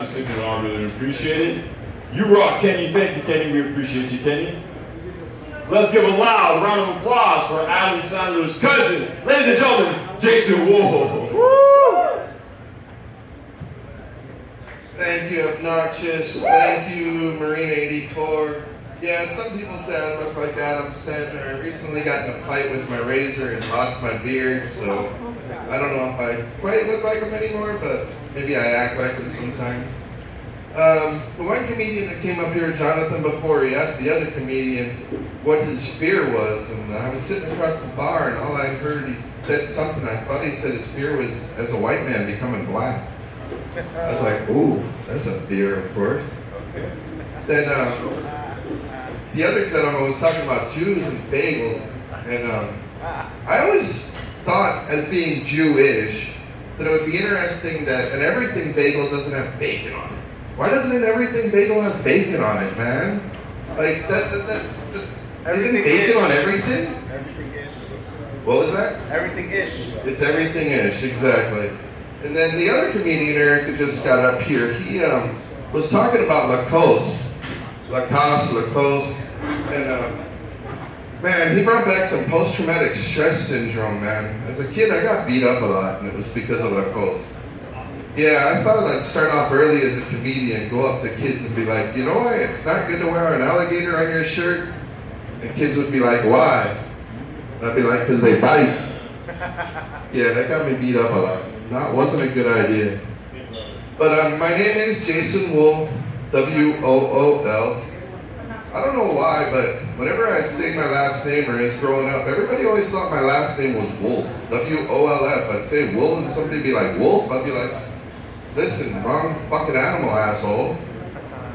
I really appreciate it. You rock, Kenny. Thank you, Kenny. We appreciate you, Kenny. Let's give a loud round of applause for Adam Sandler's cousin, ladies and gentlemen, Jason Woo. Thank you, Obnoxious. Thank you, Marina 84. Yeah, some people say I look like Adam Sandler. I recently got in a fight with my razor and lost my beard, so I don't know if I quite look like him anymore, but maybe I act like him sometimes. The one comedian that came up here, Jonathan, before, he asked the other comedian what his fear was, and I was sitting across the bar, and all I heard, he said something. I thought he said his fear was as a white man becoming black. I was like, ooh, that's a fear, of course. Then the other gentleman was talking about Jews and bagels, and I always thought, as being Jewish, that it would be interesting that an everything bagel doesn't have bacon on it. Why doesn't an everything bagel have bacon on it, man? Like, isn't bacon on everything? Everything-ish. What was that? Everything-ish. It's everything-ish, exactly. And then the other comedian, Eric, that just got up here, he was talking about Lacoste, and man, he brought back some post-traumatic stress syndrome, man. As a kid, I got beat up a lot, and it was because of Lacoste. Yeah, I thought I'd start off early as a comedian, go up to kids and be like, you know why it's not good to wear an alligator on your shirt? And kids would be like, why? And I'd be like, because they bite. Yeah, that got me beat up a lot. That wasn't a good idea. But my name is Jason Wool, W-O-O-L. I don't know why, but whenever I say my last name or as growing up, everybody always thought my last name was Wolf, W-O-L-F. I'd say Wool and somebody'd be like, Wolf? I'd be like, listen, wrong fucking animal, asshole.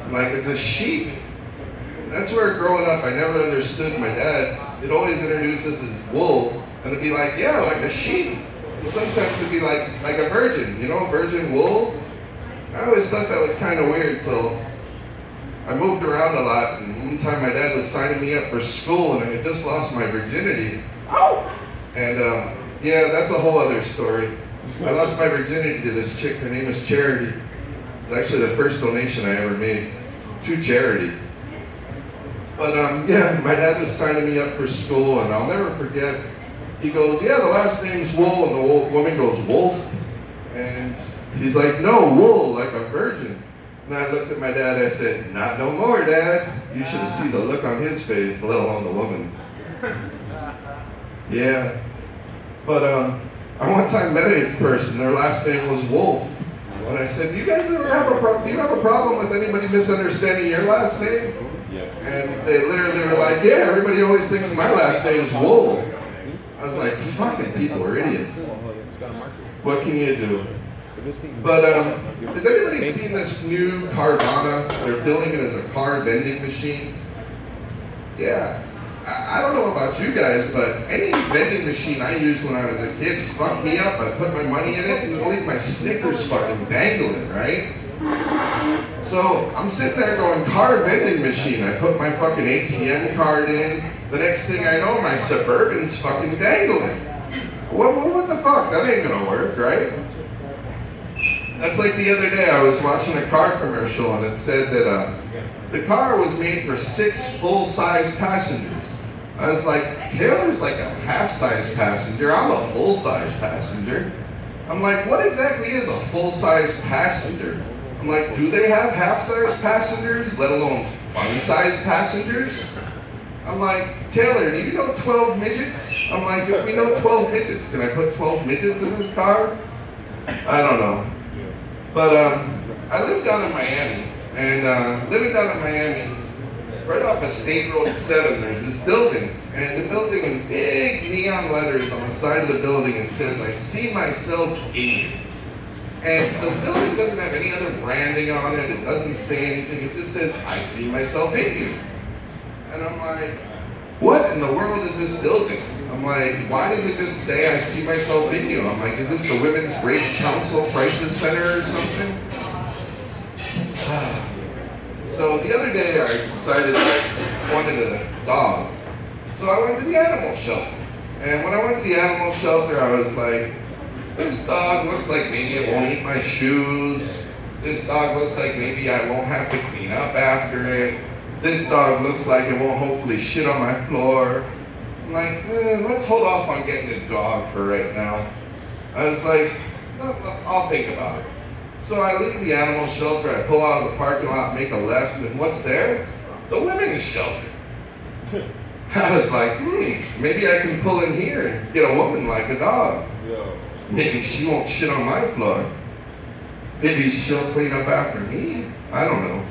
I'm like, it's a sheep. That's where growing up I never understood my dad. He'd always introduce us as wool, and it'd be like, yeah, like a sheep. And sometimes it'd be like a virgin, you know, virgin wool. I always thought that was kind of weird till I moved around a lot, and one time my dad was signing me up for school, and I had just lost my virginity. And yeah, that's a whole other story. I lost my virginity to this chick, her name is Charity. It was actually the first donation I ever made to charity. But yeah, my dad was signing me up for school, and I'll never forget, he goes, yeah, the last name's Wool, and the woman goes, Wolf? And he's like, no, Wool, like a virgin. And I looked at my dad, I said, not no more, Dad. You should have seen the look on his face, let alone the woman's. Yeah. But I one time met a person, their last name was Wolf. And I said, do you guys ever have do you have a problem with anybody misunderstanding your last name? And they literally were like, yeah, everybody always thinks my last name's Wool. I was like, fucking people are idiots. What can you do? But has anybody seen this new Carvana? They're building it as a car vending machine. Yeah. I don't know about you guys, but any vending machine I used when I was a kid fucked me up. I put my money in it and it'd leave my Snickers fucking dangling, right? So I'm sitting there going, car vending machine. I put my fucking ATM card in. The next thing I know, my Suburban's fucking dangling. What the fuck? That ain't gonna work, right? That's like the other day I was watching a car commercial and it said that the car was made for 6 full-size passengers. I was like, Taylor's like a half-size passenger. I'm a full-size passenger. I'm like, what exactly is a full-size passenger? I'm like, do they have half-size passengers, let alone one-size passengers? I'm like, Taylor, do you know 12 midgets? I'm like, if we know 12 midgets, can I put 12 midgets in this car? I don't know. But I live down in Miami, and living down in Miami, right off of State Road 7, there's this building, and the building in big neon letters on the side of the building, it says, I see myself in you. And the building doesn't have any other branding on it, it doesn't say anything, it just says, I see myself in you. And I'm like, what in the world is this building? I'm like, why does it just say I see myself in you? I'm like, is this the Women's Rape Council Crisis Center or something? So the other day I decided I wanted a dog. So I went to the animal shelter. And when I went to the animal shelter, I was like, this dog looks like maybe it won't eat my shoes. This dog looks like maybe I won't have to clean up after it. This dog looks like it won't hopefully shit on my floor. I'm like, let's hold off on getting a dog for right now. I was like, I'll think about it. So I leave the animal shelter, I pull out of the parking lot, make a left, and what's there? The women's shelter. I was like, maybe I can pull in here and get a woman like a dog. Maybe she won't shit on my floor. Maybe she'll clean up after me. I don't know.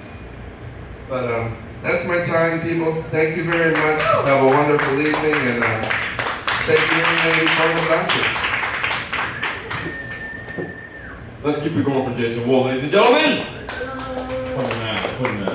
But that's my time, people. Thank you very much. Have a wonderful evening, and thank you, lady, for the bunch. Let's keep it going for Jason Wool, ladies and gentlemen. Put him out.